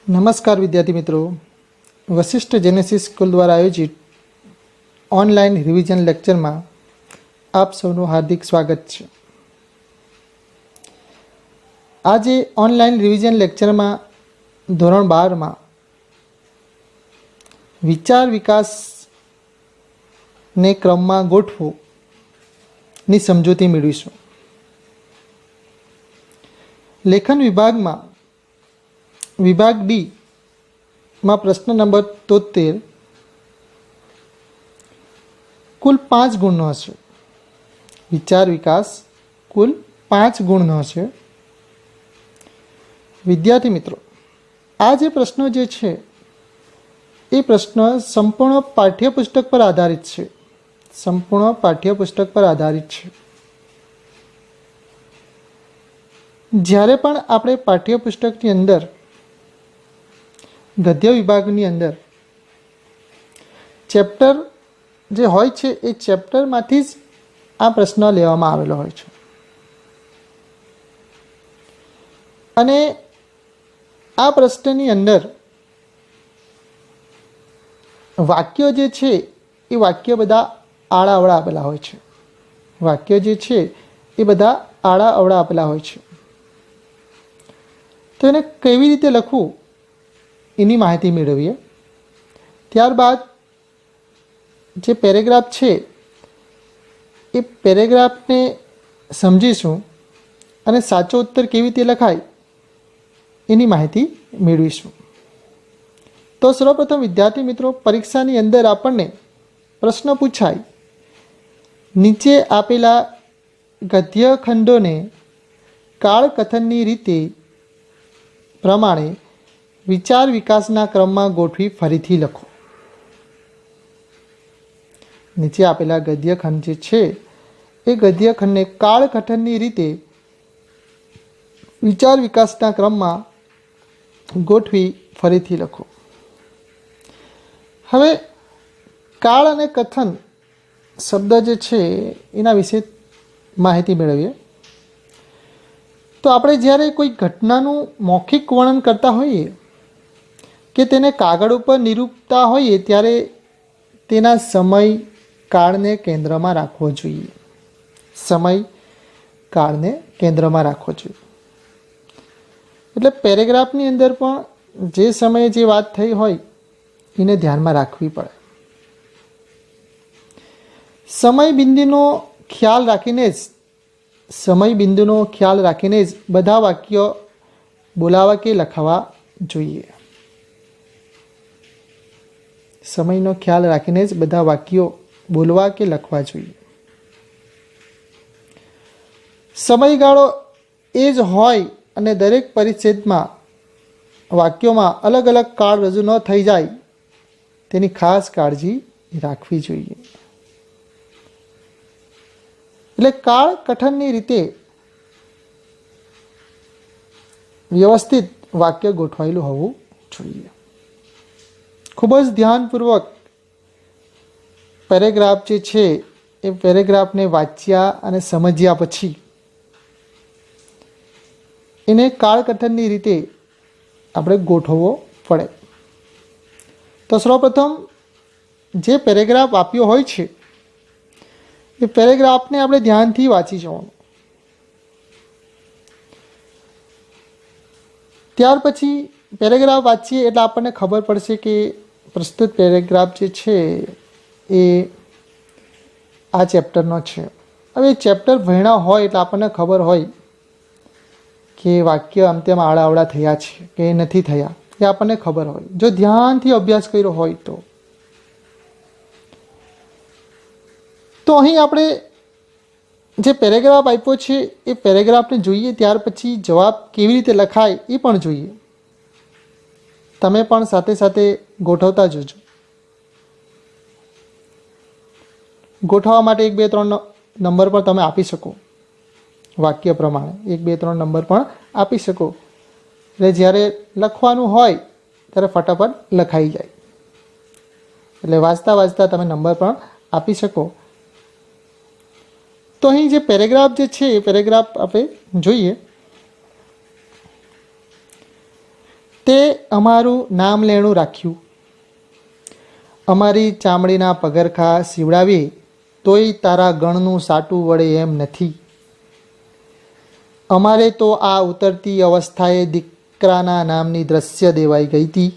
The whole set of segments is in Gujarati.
नमस्कार विद्यार्थी मित्रों, वशिष्ठ जेनेसिस स्कूल द्वारा आयोजित ऑनलाइन रिविजन लेक्चर में आप सबનું हार्दिक स्वागत है। आज ऑनलाइन रिविजन लेक्चर में धोरण 12 में विचार विकास ने क्रम में गोठवू नी समझूती मेळवीशुं। लेखन विभाग में विभाग डी में प्रश्न नंबर 73 कुल 5 गुणनो हशे। विचार विकास कुल 5 गुणनो हशे। विद्यार्थी मित्रों, आ जे प्रश्नो जे छे ए प्रश्न संपूर्ण पाठ्यपुस्तक पर आधारित छे। संपूर्ण पाठ्यपुस्तक पर आधारित छे। ज्यारे पण आपणे पाठ्यपुस्तकनी अंदर गद्य विभागनी अंदर चेप्टर जे होय छे ए चेप्टर मांथी ज आ प्रश्न लेवामां आवेलो होय छे अने आ प्रश्ननी अंदर वाक्यो जे छे ए वाक्य बधा आड़ा अवड़ा आपेला होय छे। वाक्य जे छे ए बधा आड़ा अवड़ा आपेला होय छे। तो एने केवी रीते लखवुं एनी माहिती मेळवीए। त्यारबाद जे पेरेग्राफ छे ए पेरेग्राफने समजीशुं अने साचो उत्तर केवी रीते लखाय एनी माहिती मेळवीशुं। तो सर्वप्रथम विद्यार्थी मित्रों, परीक्षानी अंदर आपणने प्रश्न पूछाय नीचे आपेला गद्य खंडोने काळकथननी रीते प्रमाणे विचार विकासना क्रम में गोठवी फरीथी लखो। नीचे आपेला गद्यखंड जे छे ए गद्यखंडने काळकथननी रीते विचार विकासना क्रम में गोठवी फरीथी लखो। हवे काळ अने कथन शब्द जे छे एना विषे माहिती मेळवीए। तो आपणे ज्यारे कोई घटनानुं मौखिक वर्णन करता होईए के तेने कागळ पर निरूपता होईए त्यारे तेना समय काळने केंद्रमां राखवो जोईए। समय काळने केंद्रमां राखवो जोईए। एटले पेरेग्राफनी अंदर पण जे समये जे वात थई होय एने ध्यानमां राखवी पड़े। समय बिंदुनो ख्याल राखीने ज समय बिंदुनो ख्याल राखीने ज बधा वाक्यो बोलावा के लखावा जोईए। समयनो ख्याल राखीने ज बधा वाक्यो बोलवा के लखवा जोईए। समयगाळो ए ज होय अने दरेक परिच्छेदमां वाक्योमां अलग अलग काळ रजू न थई जाय तेनी खास काळजी राखवी जोईए। એટલે કાળ કથનની રીતે વ્યવસ્થિત વાક્ય ગોઠવાયેલું હોવું જોઈએ। ખૂબ જ ધ્યાનપૂર્વક પેરેગ્રાફ જે છે એ પેરેગ્રાફને વાંચ્યા અને સમજ્યા પછી એને કાળકથનની રીતે આપણે ગોઠવવો પડે। તો સૌપ્રથમ જે પેરેગ્રાફ આપ્યો હોય છે એ પેરેગ્રાફને આપણે ધ્યાનથી વાંચી જવાનું। ત્યાર પછી પેરેગ્રાફ વાંચીએ એટલે આપણને ખબર પડશે કે પ્રસ્તુત પેરેગ્રાફ જે છે એ આ ચેપ્ટરનો છે। હવે ચેપ્ટર ભણ્યા હોય એટલે આપણને ખબર હોય કે વાક્ય આમ તેમ આડા અવડા થયા છે કે નથી થયા એ આપણને ખબર હોય। જો ધ્યાનથી અભ્યાસ કર્યો હોય તો અહીં આપણે જે પેરેગ્રાફ આપ્યો છે એ પેરેગ્રાફને જોઈએ, ત્યાર પછી જવાબ કેવી રીતે લખાય એ પણ જોઈએ। તમે પણ સાથે સાથે ગોઠવતા જજો। ગોઠવવા માટે 1 2 3 નંબર પણ તમે આપી શકો। વાક્ય પ્રમાણે 1 2 3 નંબર પણ આપી શકો એટલે જ્યારે લખવાનું હોય ત્યારે ફટાફટ લખાઈ જાય। એટલે વાંચતા વાંચતા તમે નંબર પણ આપી શકો। तो અહીં જે પેરેગ્રાફ જે છે એ પેરેગ્રાફ આપણે જોઈએ। તે અમારું નામ લેણું રાખ્યું, અમારી ચામડીના પગરખા સીવડાવી તોય તારા ગણનું સાટું વળે એમ નથી. અમારે તો આ ઉતરતી અવસ્થાએ દીકરાના નામની દ્રશ્ય દેવાઈ ગઈ હતી.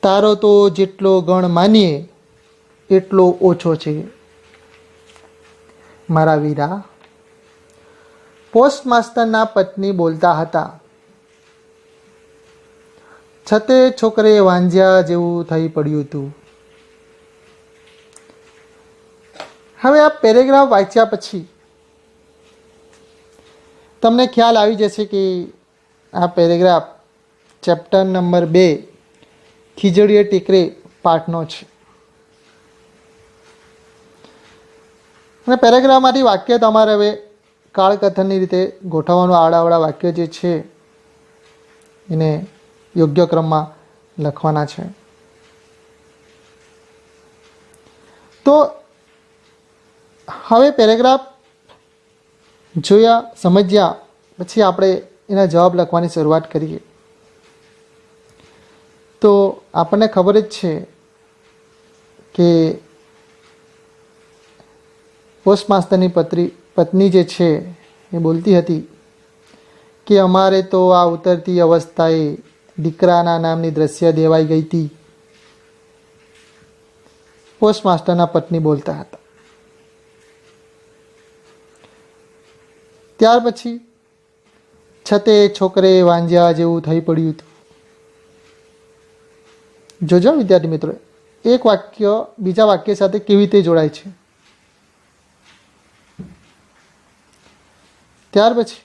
તારો તો જેટલો ગણ માનીએ એટલો ઓછો છે મારા વીરા. પોસ્ટ માસ્ટરના પત્ની બોલતા હતા. છતે છોકરે વાંઝ્યા જેવું થઈ પડ્યું હતું. હવે આ પેરેગ્રાફ વાંચ્યા પછી તમને ખ્યાલ આવી જશે કે આ પેરેગ્રાફ ચેપ્ટર નંબર 2 ખીજડીએ ટીકરે પાઠનો છે. અને પેરેગ્રાફમાંથી વાક્ય તમારે હવે કાળકથનની રીતે ગોઠવવાનું, આડાવડા વાક્ય જે છે એને યોગ્ય ક્રમમાં લખવાના છે. તો હવે પેરેગ્રાફ જોયા, સમજ્યા પછી આપણે એના જવાબ લખવાની શરૂઆત કરીએ. તો આપણને ખબર જ છે કે પોસ્ટ માસ્ટરની પત્ની જે છે એ બોલતી હતી કે અમારે તો આ ઉતરતી અવસ્થાએ દીકરાના નામની દ્રશ્ય દેવાઈ ગઈ હતી. પોસ્ટ માસ્ટરના પત્ની બોલતા હતા. ત્યાર પછી છતે છોકરે વાંઝ્યા જેવું થઈ પડ્યું હતું. જોજો વિદ્યાર્થી મિત્રો, એક વાક્ય બીજા વાક્ય સાથે કેવી રીતે જોડાય છે. ત્યાર પછી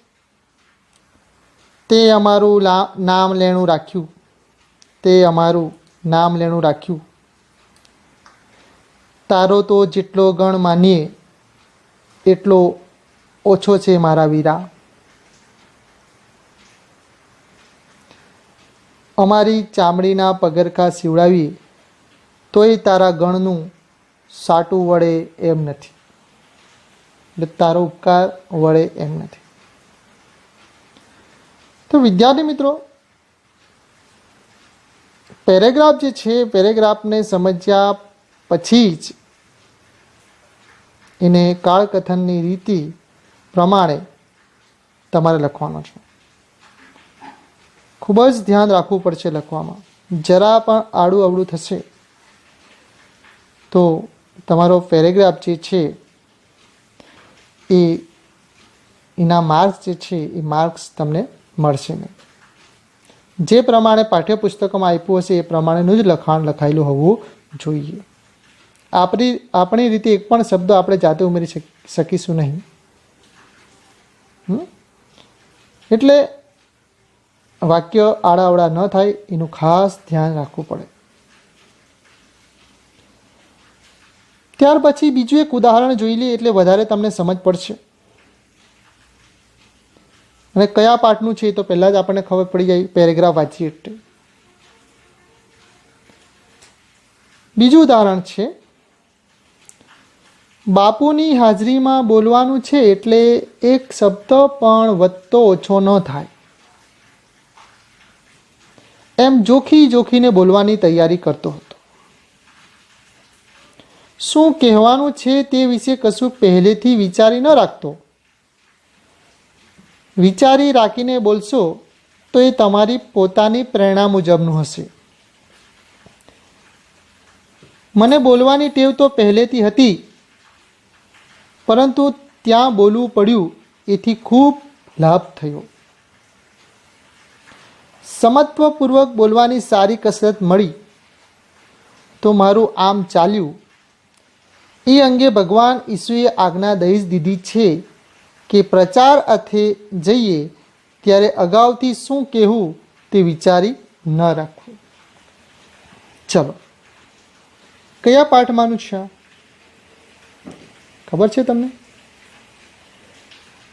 તે અમારું નામ લેણું રાખ્યું, તે અમારું નામ લેણું રાખ્યું. તારો તો જેટલો ગણ માનીએ એટલો ઓછો છે મારા વીરા. અમારી ચામડીના પગરખા સીવડાવી તોય તારા ગણનું સાટું વળે એમ નથી, એટલે તારો ઉપકાર વળે એમ નથી. તો વિદ્યાર્થી મિત્રો, પેરેગ્રાફ જે છે, પેરેગ્રાફને સમજ્યા પછી જ એને કાળકથનની રીતિ પ્રમાણે તમારે લખવાનો છે. ખૂબ જ ધ્યાન રાખવું પડશે લખવામાં. જરા પણ આડું અવળું થશે તો તમારો પેરેગ્રાફ જે છે એના માર્ક્સ જે છે એ માર્ક્સ તમને મળશે નહીં. જે પ્રમાણે પાઠ્યપુસ્તકોમાં આપ્યું હશે એ પ્રમાણેનું જ લખાણ લખાયેલું હોવું જોઈએ. આપણી રીતે એક પણ શબ્દ આપણે જાતે ઉમેરી શકીશું નહીં. એટલે વાક્ય આડાઅવળા ન થાય એનું ખાસ ધ્યાન રાખવું પડે. ત્યાર પછી બીજું એક ઉદાહરણ જોઈ લઈએ એટલે વધારે તમને સમજ પડશે. અને કયા પાઠનું છે એ તો પહેલાં જ આપણને ખબર પડી જાય પેરેગ્રાફ વાંચીએ એટલે. બીજું ઉદાહરણ છે, બાપુની હાજરીમાં બોલવાનું છે એટલે એક શબ્દ પણ વધતો ઓછો ન થાય એમ જોખીને બોલવાની તૈયારી કરતો હતો. શું કહેવાનું છે તે વિશે કશું પહેલેથી વિચારી ન રાખતો. વિચારી રાખીને બોલશો તો એ તમારી પોતાની પ્રેરણા મુજબનું હશે. મને બોલવાની ટેવ તો પહેલેથી હતી, પરંતુ ત્યાં બોલવું પડ્યું એથી ખૂબ લાભ થયો. સમત્વપૂર્વક બોલવાની સારી કસરત મળી તો મારું આમ ચાલ્યું. એ અંગે ભગવાન ઈસુએ આજ્ઞા દઈ જ દીધી છે કે પ્રચાર અર્થે જઈએ ત્યારે અગાઉથી શું કહેવું તે વિચારી ન રાખવું. ચલો, કયા પાઠમાંનું છે? ખબર છે તમને?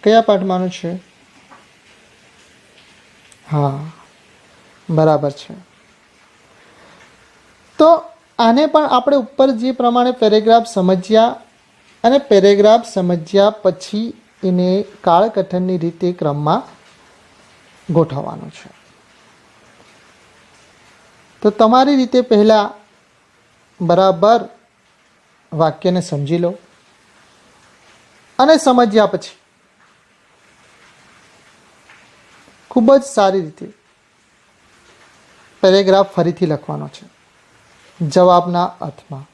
કયા પાઠમાંનું છે? હા, બરાબર છે. તો આને પણ આપણે ઉપર જે પ્રમાણે પેરેગ્રાફ સમજ્યા અને પેરેગ્રાફ સમજ્યા પછી એને કાળકથનની રીતે ક્રમમાં ગોઠવવાનું છે. તો તમારી રીતે પહેલાં બરાબર વાક્યને સમજી લો અને સમજ્યા પછી ખૂબ જ સારી રીતે પેરેગ્રાફ ફરીથી લખવાનો છે. જવાબના અર્થમાં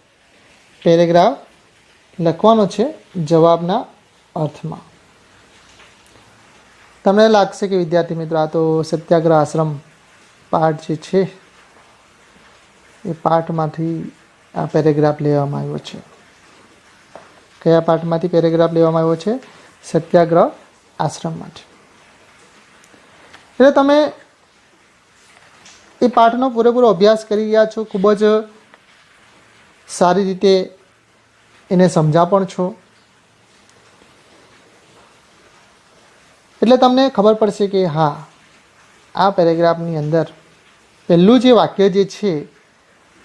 પેરેગ્રાફ લખવાનો છે જવાબના અર્થમાં. તમને લાગશે કે વિદ્યાર્થી મિત્રો આ તો સત્યાગ્રહ આશ્રમ પાઠ જે છે એ પાઠમાંથી આ પેરેગ્રાફ લેવામાં આવ્યો છે. કયા પાઠમાંથી પેરેગ્રાફ લેવામાં આવ્યો છે? સત્યાગ્રહ આશ્રમમાંથી. એટલે તમે એ પાઠનો પૂરેપૂરો અભ્યાસ કરી રહ્યા છો, ખૂબ જ સારી રીતે એને સમજા પણ છો. એટલે તમને ખબર પડશે કે હા, આ પેરેગ્રાફની અંદર પહેલું જે વાક્ય જે છે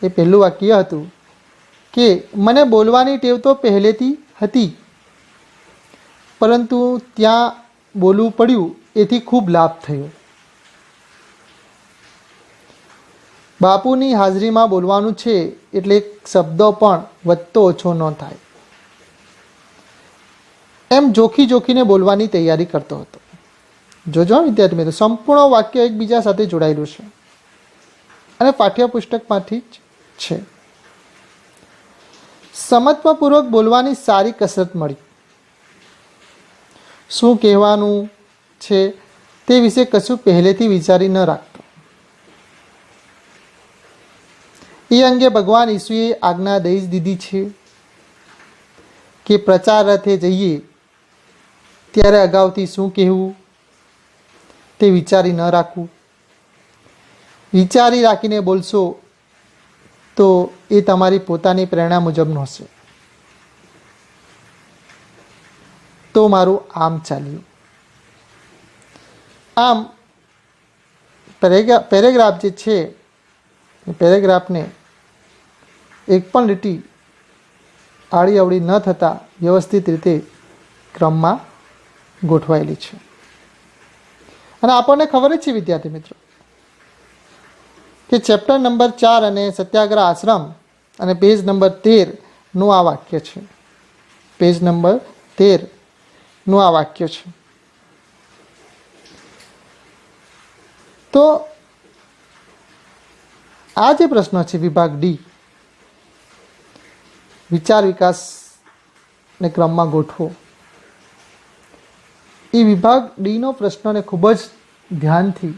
એ પહેલું વાક્ય હતું કે મને બોલવાની ટેવ તો પહેલેથી હતી, પરંતુ ત્યાં બોલવું પડ્યું એથી ખૂબ લાભ થયો. બાપુની હાજરીમાં બોલવાનું છે એટલે શબ્દો પણ વધતો ઓછો ન થાય એમ જોખીને બોલવાની તૈયારી કરતો હતો. જોજો વિદ્યાર્થી મિત્રો, સંપૂર્ણ વાક્ય એકબીજા સાથે જોડાયેલું છે અને પાઠ્યપુસ્તકમાંથી જ છે. સમજપૂર્વક બોલવાની સારી કસરત મળી. શું કહેવાનું છે તે વિશે કશું પહેલેથી વિચારી ન રાખતો. એ અંગે ભગવાન ઈસુએ આજ્ઞા દઈ જ દીધી છે કે પ્રચાર રથે જઈએ ત્યારે અગાઉથી શું કહેવું તે વિચારી ન રાખવું. વિચારી રાખીને બોલશો તો એ તમારી પોતાની પ્રેરણા મુજબનું હશે. તો મારું આમ ચાલ્યું. આમ પેરેગ્રાફ જે છે એ પેરેગ્રાફને એક પણ લીટી આડી અવળી ન થતાં વ્યવસ્થિત રીતે ક્રમમાં ગોઠવાયેલી છે. અને આપણને ખબર જ છે વિદ્યાર્થી મિત્રો કે ચેપ્ટર નંબર 4 અને સત્યાગ્રહ આશ્રમ અને પેજ નંબર 13નું આ વાક્ય છે. પેજ નંબર 13નું આ વાક્ય છે. તો આ જે પ્રશ્ન છે વિભાગ ડી, વિચાર વિકાસને ક્રમમાં ગોઠવો, એ વિભાગ ડીનો પ્રશ્નને ખૂબ જ ધ્યાનથી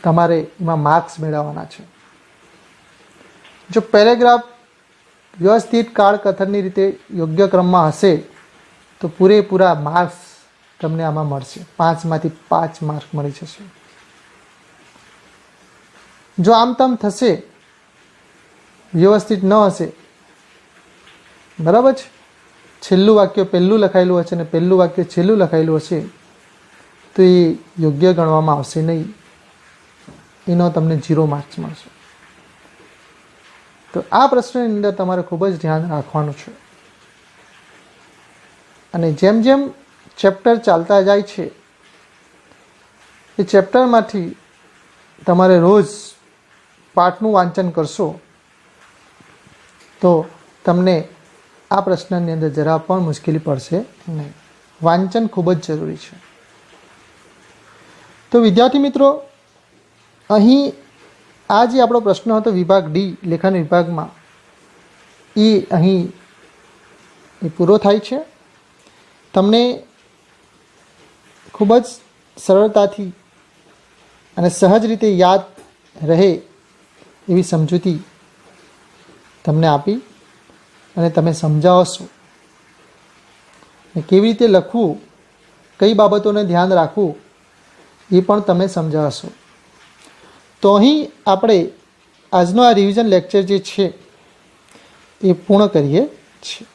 તમારે એમાં માર્ક્સ મેળવવાના છે. જો પેરેગ્રાફ વ્યવસ્થિત કાળકથનની રીતે યોગ્ય ક્રમમાં હશે તો પૂરેપૂરા માર્ક્સ તમને આમાં મળશે. 5માંથી 5 માર્ક મળી જશે. જો આમ તેમ થશે, વ્યવસ્થિત ન હશે, બરાબર છે, છેલ્લું વાક્ય પહેલું લખાયેલું હશે અને પહેલું વાક્ય છેલ્લું લખાયેલું હશે તો એ યોગ્ય ગણવામાં આવશે નહીં. એનો તમને 0 માર્ક્સ મળશે. તો આ પ્રશ્નની અંદર તમારે ખૂબ જ ધ્યાન રાખવાનું છે. અને જેમ જેમ ચેપ્ટર ચાલતા જાય છે એ ચેપ્ટરમાંથી તમારે રોજ પાઠનું વાંચન કરશો તો તમને આ પ્રશ્નની અંદર જરા પણ મુશ્કેલી પડશે નહીં. વાંચન ખૂબ જ જરૂરી છે. તો વિદ્યાર્થી મિત્રો, અહીં આ જે આપણો પ્રશ્ન હતો વિભાગ ડી લેખન વિભાગમાં, એ અહીં પૂરો થાય છે. તમને ખૂબ જ સરળતાથી અને સહજ રીતે યાદ રહે એવી સમજૂતી તમને આપી અને તમે સમજાવશો. કેવી રીતે લખવું, કઈ બાબતોને ધ્યાન રાખવું એ પણ તમે સમજાવશો. તો અહીં આપણે આજનો આ રિવિઝન લેક્ચર જે છે એ પૂર્ણ કરીએ છીએ.